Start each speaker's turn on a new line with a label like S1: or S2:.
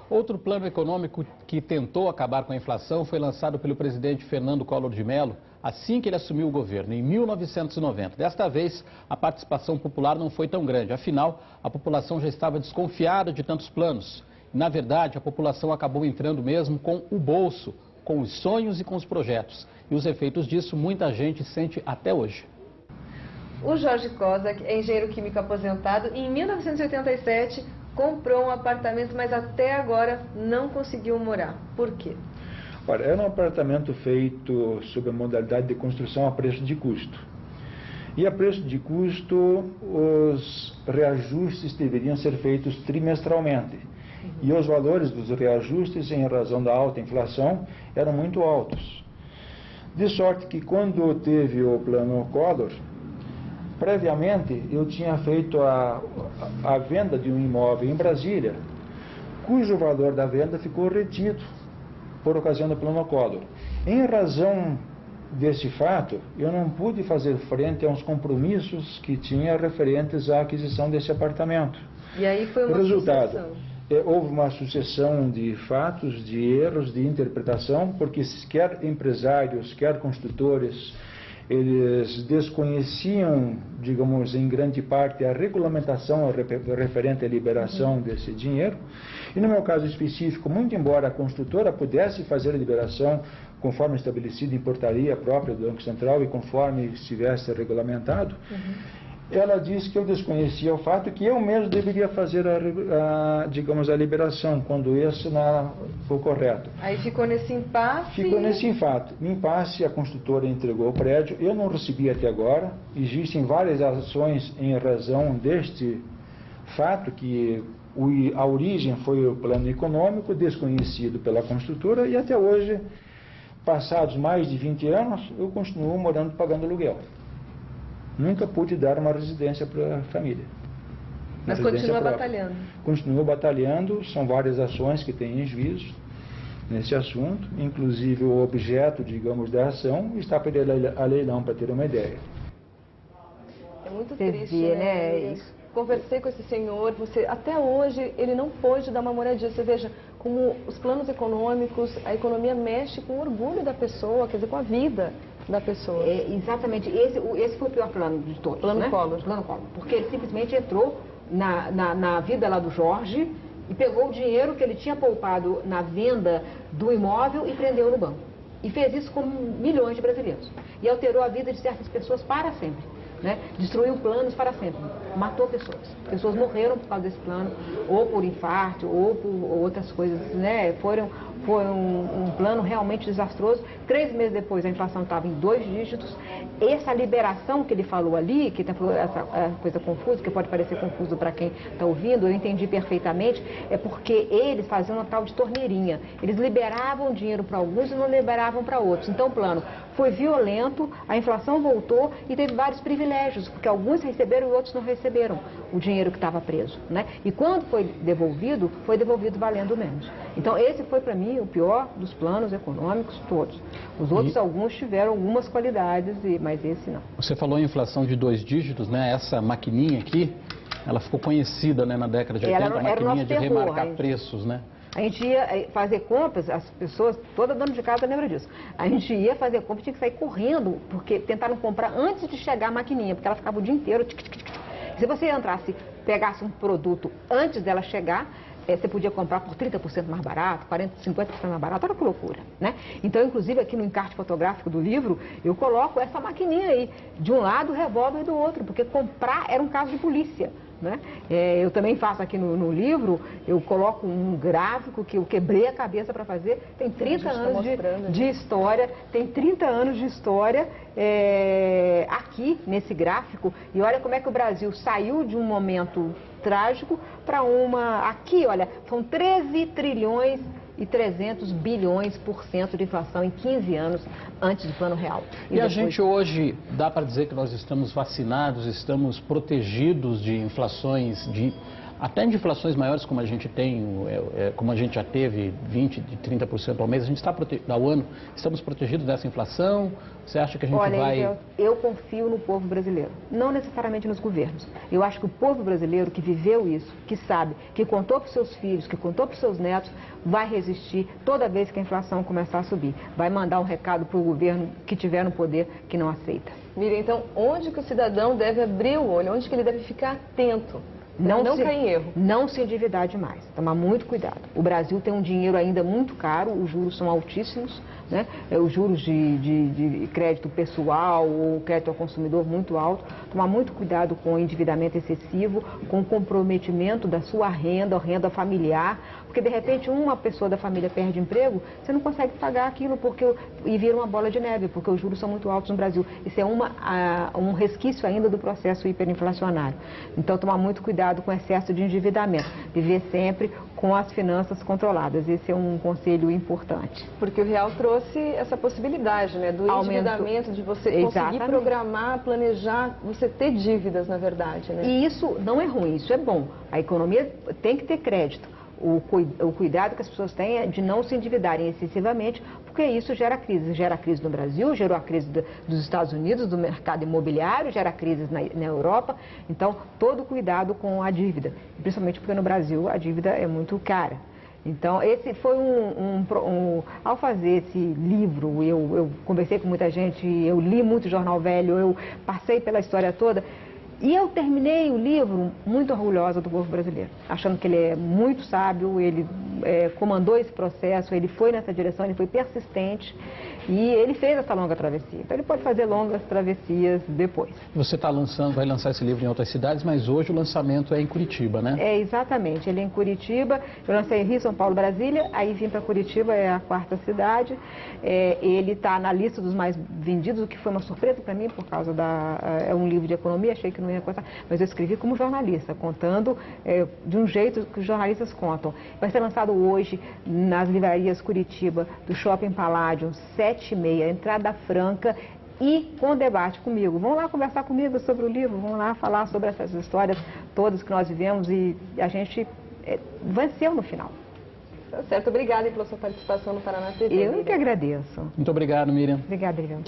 S1: Outro plano econômico que tentou acabar com a inflação foi lançado pelo presidente Fernando Collor de Mello assim que ele assumiu o governo, em 1990. Desta vez, a participação popular não foi tão grande. Afinal, a população já estava desconfiada de tantos planos. Na verdade, a população acabou entrando mesmo com o bolso, com os sonhos e com os projetos. E os efeitos disso muita gente sente até hoje.
S2: O Jorge Kozak é engenheiro químico aposentado e em 1987 comprou um apartamento, mas até agora não conseguiu morar. Por quê?
S3: Olha, era um apartamento feito sob a modalidade de construção a preço de custo. E a preço de custo, os reajustes deveriam ser feitos trimestralmente. E os valores dos reajustes, em razão da alta inflação, eram muito altos. De sorte que quando teve o plano Collor, previamente eu tinha feito a venda de um imóvel em Brasília, cujo valor da venda ficou retido por ocasião do plano Collor. Em razão desse fato, eu não pude fazer frente a uns compromissos que tinha referentes à aquisição desse apartamento.
S2: E aí foi uma
S3: resultado. Houve uma sucessão de fatos, de erros de interpretação, porque quer empresários, quer construtores, eles desconheciam, digamos, em grande parte, a regulamentação referente à liberação desse dinheiro. E no meu caso específico, muito embora a construtora pudesse fazer a liberação conforme estabelecido em portaria própria do Banco Central e conforme estivesse regulamentado, ela disse que eu desconhecia o fato que eu mesmo deveria fazer digamos, a liberação, quando esse não foi correto.
S2: Aí ficou nesse impasse?
S3: Ficou nesse impasse, a construtora entregou o prédio, eu não recebi até agora, existem várias ações em razão deste fato, que a origem foi o plano econômico, desconhecido pela construtora, e até hoje, passados mais de 20 anos, eu continuo morando pagando aluguel. Nunca pude dar uma residência para a família.
S2: Mas continua batalhando?
S3: Continuo batalhando, são várias ações que têm em juízo nesse assunto, inclusive o objeto, digamos, da ação está para a leilão, para ter uma ideia.
S2: É muito triste, né? Conversei com esse senhor, até hoje ele não pôde dar uma moradia. Você veja como os planos econômicos, a economia mexe com o orgulho da pessoa, quer dizer, com a vida da pessoa.
S4: Exatamente, esse foi o pior plano de todos.
S2: Plano Collor.
S4: Plano Collor, porque ele simplesmente entrou na vida lá do Jorge e pegou o dinheiro que ele tinha poupado na venda do imóvel e prendeu no banco. E fez isso com milhões de brasileiros. E alterou a vida de certas pessoas para sempre. Né? Destruiu planos para sempre, matou pessoas. Pessoas morreram por causa desse plano, ou por infarto, ou por outras coisas, né? Foi um plano realmente desastroso. 3 meses depois a inflação estava em 2 dígitos. Essa liberação que ele falou ali, que essa coisa confusa, que pode parecer confuso para quem está ouvindo, eu entendi perfeitamente, é porque eles faziam uma tal de torneirinha. Eles liberavam dinheiro para alguns e não liberavam para outros. Então o plano foi violento, a inflação voltou e teve vários privilégios, porque alguns receberam e outros não receberam o dinheiro que estava preso, né? E quando foi devolvido valendo menos. Então esse foi para mim o pior dos planos econômicos todos. Os outros, alguns tiveram algumas qualidades, mas esse não.
S1: Você falou em inflação de 2 dígitos, né? Essa maquininha aqui, ela ficou conhecida, né, na década de 80, a maquininha de remarcar preços, né?
S4: A gente ia fazer compras, as pessoas, toda dona de casa lembra disso. A gente ia fazer compras, tinha que sair correndo, porque tentaram comprar antes de chegar a maquininha, porque ela ficava o dia inteiro. Se você entrasse, pegasse um produto antes dela chegar, você podia comprar por 30% mais barato, 40%, 50% mais barato, olha que loucura, né? Então, inclusive, aqui no encarte fotográfico do livro, eu coloco essa maquininha aí, de um lado o revólver e do outro, porque comprar era um caso de polícia. Né? Eu também faço aqui no livro, eu coloco um gráfico que eu quebrei a cabeça para fazer, tem 30 anos de história, tem 30 anos de história aqui nesse gráfico, e olha como é que o Brasil saiu de um momento trágico para aqui, olha, são 13 trilhões e 300 bilhões por cento de inflação em 15 anos antes do Plano Real.
S1: E a gente hoje, dá para dizer que nós estamos vacinados, estamos protegidos de inflações, de até de inflações maiores como a gente tem, como a gente já teve, 20%, de 30% ao mês, a gente está ao ano, estamos protegidos dessa inflação? Você acha que a gente vai...
S4: Eu confio no povo brasileiro, não necessariamente nos governos. Eu acho que o povo brasileiro que viveu isso, que sabe, que contou para os seus filhos, que contou para os seus netos, vai resistir toda vez que a inflação começar a subir. Vai mandar um recado para o governo que tiver no poder que não aceita.
S2: Miriam, então, onde que o cidadão deve abrir o olho? Onde que ele deve ficar atento? Não cair em erro.
S4: Não se endividar demais, tomar muito cuidado. O Brasil tem um dinheiro ainda muito caro, os juros são altíssimos, né? Os juros de crédito pessoal ou crédito ao consumidor muito alto. Tomar muito cuidado com o endividamento excessivo, com o comprometimento da sua renda, renda familiar, porque de repente uma pessoa da família perde emprego, você não consegue pagar aquilo e vira uma bola de neve, porque os juros são muito altos no Brasil. Isso é um resquício ainda do processo hiperinflacionário. Então, tomar muito cuidado com excesso de endividamento, viver sempre com as finanças controladas. Esse é um conselho importante.
S2: Porque o real trouxe essa possibilidade, né, do endividamento, de você conseguir programar, planejar, você ter dívidas, na verdade, né?
S4: E isso não é ruim, isso é bom. A economia tem que ter crédito. O cuidado que as pessoas têm é de não se endividarem excessivamente, porque isso gera crise. Gera crise no Brasil, gerou a crise dos Estados Unidos, do mercado imobiliário, gera crise na Europa. Então, todo cuidado com a dívida, principalmente porque no Brasil a dívida é muito cara. Então, esse foi ao fazer esse livro, eu conversei com muita gente, eu li muito jornal velho, eu passei pela história toda. E eu terminei o livro muito orgulhosa do povo brasileiro, achando que ele é muito sábio, ele comandou esse processo, ele foi nessa direção, ele foi persistente e ele fez essa longa travessia. Então ele pode fazer longas travessias depois.
S1: Você vai lançar esse livro em outras cidades, mas hoje o lançamento é em Curitiba, né?
S4: É, exatamente, ele é em Curitiba, eu lancei em Rio, São Paulo, Brasília, aí vim para Curitiba, é a 4ª cidade. Ele está na lista dos mais vendidos, o que foi uma surpresa para mim, por causa é um livro de economia, achei que não ia gostar, mas eu escrevi como jornalista, contando de um jeito que os jornalistas contam. Vai ser lançado hoje nas livrarias Curitiba, do Shopping Palladium, 7h30, entrada franca e com debate comigo. Vão lá conversar comigo sobre o livro, vão lá falar sobre essas histórias todas que nós vivemos e a gente venceu no final.
S2: Tá certo, obrigada pela sua participação no Paraná TV.
S4: Eu que agradeço.
S1: Muito obrigado, Miriam.
S4: Obrigada, Eliane.